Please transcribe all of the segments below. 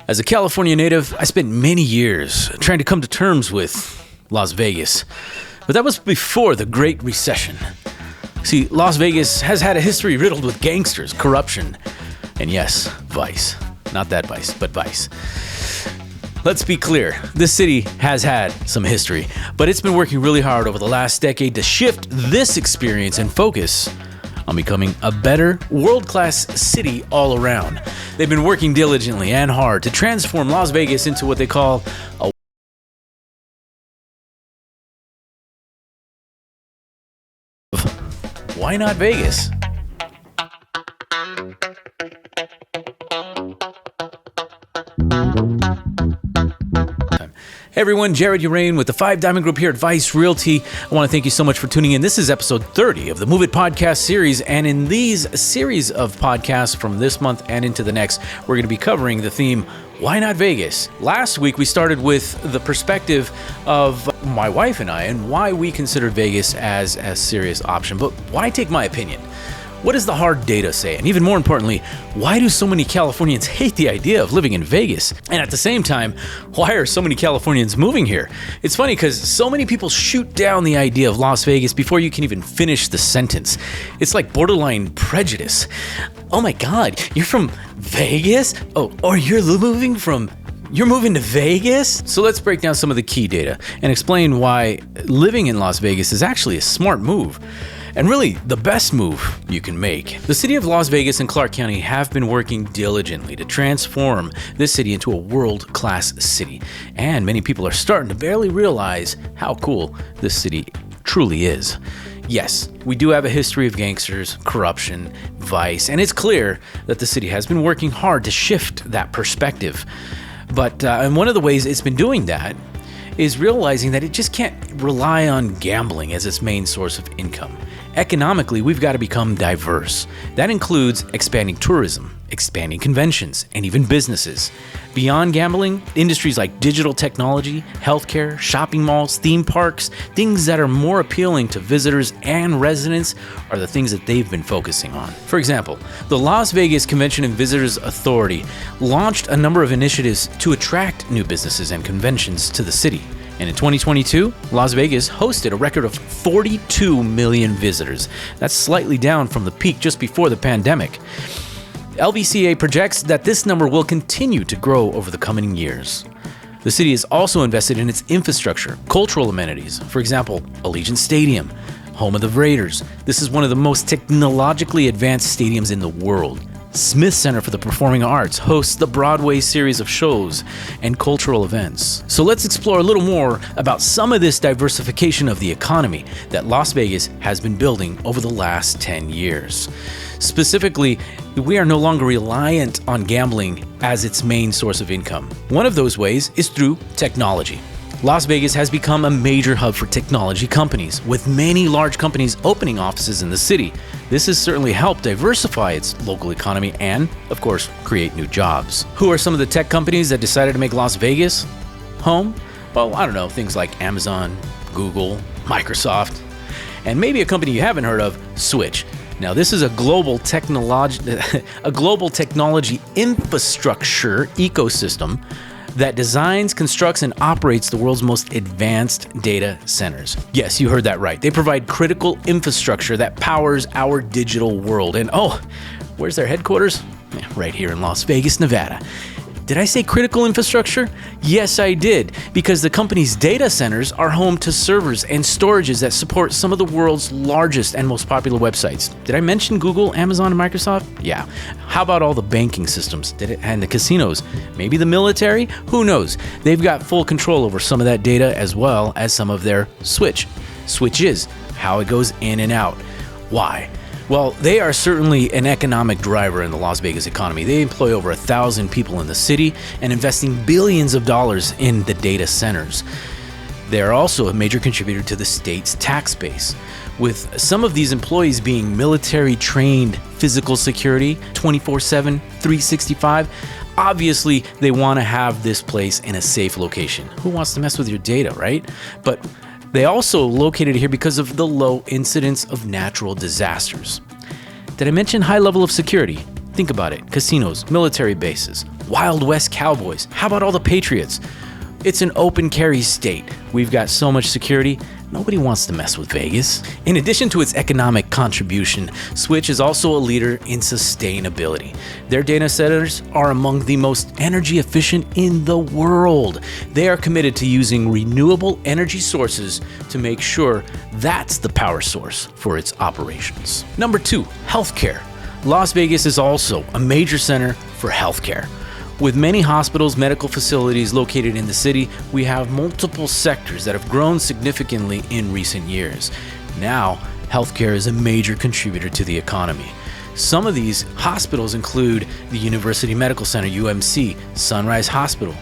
As a California native, I spent many years trying to come to terms with Las Vegas. But that was before the Great Recession. See, Las Vegas has had a history riddled with gangsters, corruption, and yes, vice. Not that vice, but vice. Let's be clear, this city has had some history, but it's been working really hard over the last decade to shift this experience and focus on becoming a better, world-class city all around. They've been working diligently and hard to transform Las Vegas into what they call a why not Vegas? Hey everyone, Jared Uraine with the Diamond Group here at Vice Realty. I want to thank you so much for tuning in. This is episode 30 of the Move It podcast series, and in these series of podcasts from this month and into the next, we're going to be covering the theme, why not Vegas? Last week, we started with the perspective of my wife and I and why we considered Vegas as a serious option, but why take my opinion? What does the hard data say? And even more importantly, why do so many Californians hate the idea of living in Vegas? And at the same time, why are so many Californians moving here? It's funny because so many people shoot down the idea of Las Vegas before you can even finish the sentence. It's like borderline prejudice. Oh my God, you're from Vegas? Oh, or you're moving to Vegas? So let's break down some of the key data and explain why living in Las Vegas is actually a smart move. And really, the best move you can make. The city of Las Vegas and Clark County have been working diligently to transform this city into a world-class city. And many people are starting to barely realize how cool this city truly is. Yes, we do have a history of gangsters, corruption, vice, and it's clear that the city has been working hard to shift that perspective. But and one of the ways it's been doing that is realizing that it just can't rely on gambling as its main source of income. Economically, we've got to become diverse. That includes expanding tourism, expanding conventions, and even businesses. Beyond gambling, industries like digital technology, healthcare, shopping malls, theme parks, things that are more appealing to visitors and residents are the things that they've been focusing on. For example, the Las Vegas Convention and Visitors Authority launched a number of initiatives to attract new businesses and conventions to the city. And in 2022, Las Vegas hosted a record of 42 million visitors. That's slightly down from the peak just before the pandemic. LVCA projects that this number will continue to grow over the coming years. The city has also invested in its infrastructure, cultural amenities. For example, Allegiant Stadium, home of the Raiders. This is one of the most technologically advanced stadiums in the world. Smith Center for the Performing Arts hosts the Broadway series of shows and cultural events. So let's explore a little more about some of this diversification of the economy that Las Vegas has been building over the last 10 years. Specifically, we are no longer reliant on gambling as its main source of income. One of those ways is through technology. Las Vegas has become a major hub for technology companies, with many large companies opening offices in the city. This has certainly helped diversify its local economy and, of course, create new jobs. Who are some of the tech companies that decided to make Las Vegas home? Well, I don't know, things like Amazon, Google, Microsoft, and maybe a company you haven't heard of, Switch. Now, this is a global technology infrastructure ecosystem that designs, constructs, and operates the world's most advanced data centers. Yes, you heard that right. They provide critical infrastructure that powers our digital world. And where's their headquarters? Yeah, right here in Las Vegas, Nevada. Did I say critical infrastructure? Yes, I did, because the company's data centers are home to servers and storages that support some of the world's largest and most popular websites. Did I mention Google, Amazon, and Microsoft? Yeah. How about all the banking systems and the casinos? Maybe the military? Who knows? They've got full control over some of that data as well as some of their switches, how it goes in and out. Why? Well, they are certainly an economic driver in the Las Vegas economy. They employ over 1,000 people in the city and investing billions of dollars in the data centers. They are also a major contributor to the state's tax base, with some of these employees being military-trained physical security, 24/7, 365. Obviously, they want to have this place in a safe location. Who wants to mess with your data, right? But they also located here because of the low incidence of natural disasters. Did I mention high level of security? Think about it. Casinos, military bases, Wild West cowboys. How about all the patriots? It's an open carry state. We've got so much security. Nobody wants to mess with Vegas. In addition to its economic contribution, Switch is also a leader in sustainability. Their data centers are among the most energy efficient in the world. They are committed to using renewable energy sources to make sure that's the power source for its operations. Number 2, healthcare. Las Vegas is also a major center for healthcare. With many hospitals, medical facilities located in the city, we have multiple sectors that have grown significantly in recent years. Now, healthcare is a major contributor to the economy. Some of these hospitals include the University Medical Center, UMC, Sunrise Hospital,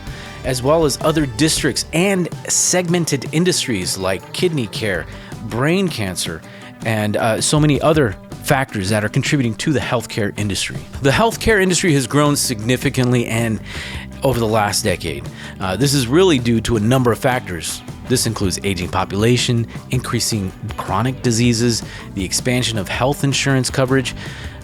as well as other districts and segmented industries like kidney care, brain cancer, and so many other factors that are contributing to the healthcare industry. The healthcare industry has grown significantly and over the last decade. This is really due to a number of factors. This includes aging population, increasing chronic diseases, the expansion of health insurance coverage.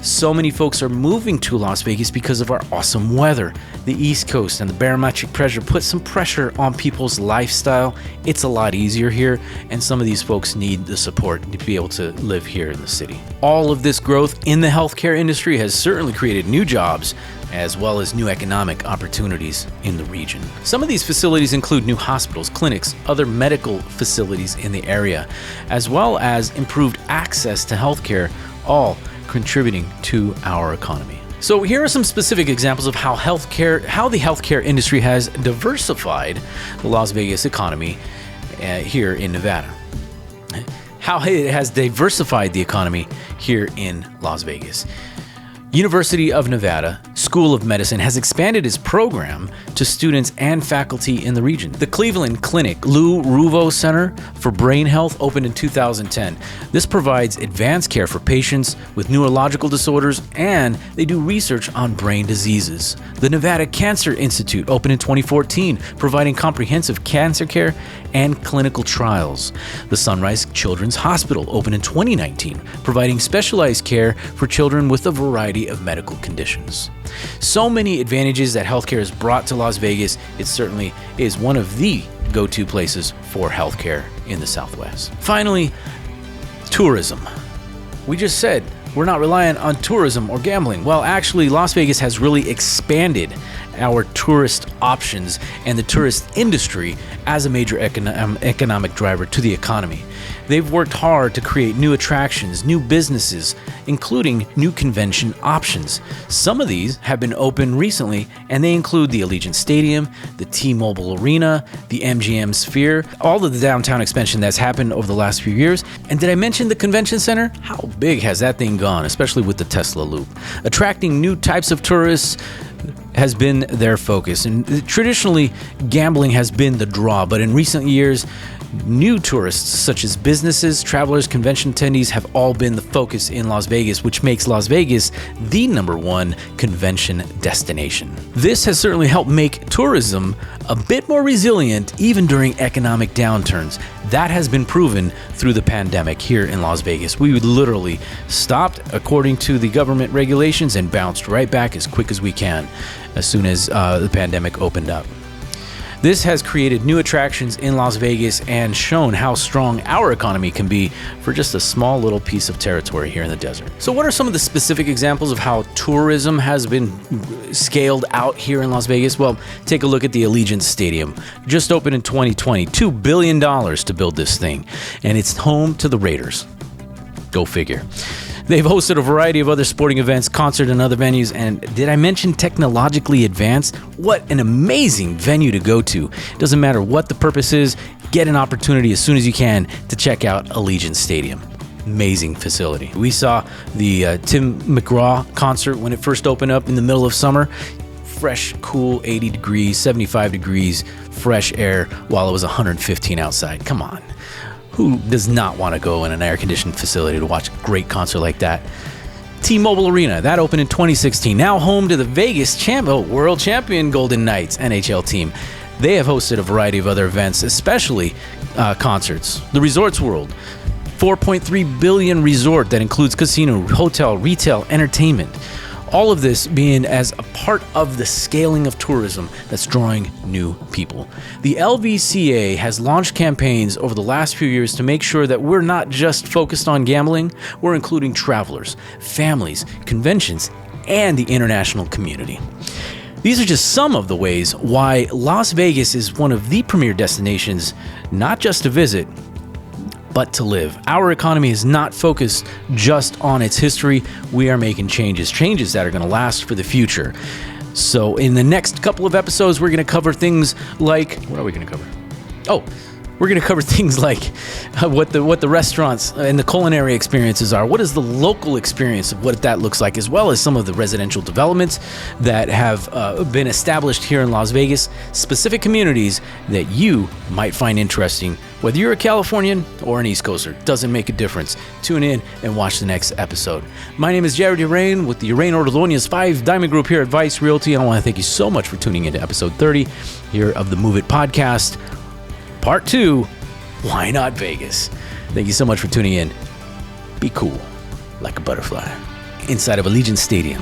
So many folks are moving to Las Vegas because of our awesome weather. The East Coast and the barometric pressure put some pressure on people's lifestyle. It's a lot easier here, and some of these folks need the support to be able to live here in the city. All of this growth in the healthcare industry has certainly created new jobs, as well as new economic opportunities in the region. Some of these facilities include new hospitals, clinics, other medical facilities in the area, as well as improved access to healthcare, all contributing to our economy. So here are some specific examples of how the healthcare industry has diversified the Las Vegas economy here in Nevada. How it has diversified the economy here in Las Vegas. University of Nevada School of Medicine has expanded its program to students and faculty in the region. The Cleveland Clinic Lou Ruvo Center for Brain Health opened in 2010. This provides advanced care for patients with neurological disorders, and they do research on brain diseases. The Nevada Cancer Institute opened in 2014, providing comprehensive cancer care and clinical trials. The Sunrise Children's Hospital opened in 2019, providing specialized care for children with a variety of medical conditions. So many advantages that healthcare has brought to Las Vegas. It certainly is one of the go-to places for healthcare in the Southwest. Finally, tourism. We just said we're not reliant on tourism or gambling. Well, actually, Las Vegas has really expanded our tourist options and the tourist industry as a major economic driver to the economy. They've worked hard to create new attractions, new businesses, including new convention options. Some of these have been opened recently, and they include the Allegiant Stadium, the T-Mobile Arena, the MGM Sphere, all of the downtown expansion that's happened over the last few years. And did I mention the convention center? How big has that thing gone, especially with the Tesla Loop? Attracting new types of tourists has been their focus, and traditionally gambling has been the draw, but in recent years new tourists such as businesses, travelers, convention attendees have all been the focus in Las Vegas, which makes Las Vegas the #1 convention destination. This has certainly helped make tourism a bit more resilient even during economic downturns. That has been proven through the pandemic here in Las Vegas. We would literally stopped according to the government regulations and bounced right back as quick as we can as soon as the pandemic opened up. This has created new attractions in Las Vegas and shown how strong our economy can be for just a small little piece of territory here in the desert. So what are some of the specific examples of how tourism has been scaled out here in Las Vegas? Well, take a look at the Allegiant Stadium. Just opened in 2020, $2 billion to build this thing, and it's home to the Raiders. Go figure. They've hosted a variety of other sporting events, concerts, and other venues. And did I mention technologically advanced? What an amazing venue to go to. Doesn't matter what the purpose is, get an opportunity as soon as you can to check out Allegiant Stadium. Amazing facility. We saw the Tim McGraw concert when it first opened up in the middle of summer. Fresh, cool, 80 degrees, 75 degrees, fresh air while it was 115 outside. Come on. Who does not want to go in an air-conditioned facility to watch a great concert like that? T-Mobile Arena, that opened in 2016, now home to the Vegas world champion Golden Knights NHL team. They have hosted a variety of other events, especially concerts. The Resorts World, $4.3 billion resort that includes casino, hotel, retail, entertainment. All of this being as a part of the scaling of tourism that's drawing new people. The LVCA has launched campaigns over the last few years to make sure that we're not just focused on gambling, we're including travelers, families, conventions, and the international community. These are just some of the ways why Las Vegas is one of the premier destinations, not just to visit, but to live. Our economy is not focused just on its history. We are making changes that are going to last for the future. So in the next couple of episodes, we're going to cover things like, what are we going to cover? Oh, we're going to cover things like what the restaurants and the culinary experiences are. What is the local experience of what that looks like, as well as some of the residential developments that have been established here in Las Vegas, specific communities that you might find interesting. Whether you're a Californian or an East Coaster, doesn't make a difference. Tune in and watch the next episode. My name is Jared Uraine with the Uraine Ordolonia's Five Diamond Group here at Vice Realty. I want to thank you so much for tuning into episode 30 here of the Move It podcast. Part 2, why not Vegas? Thank you so much for tuning in. Be cool, like a butterfly, inside of Allegiant Stadium.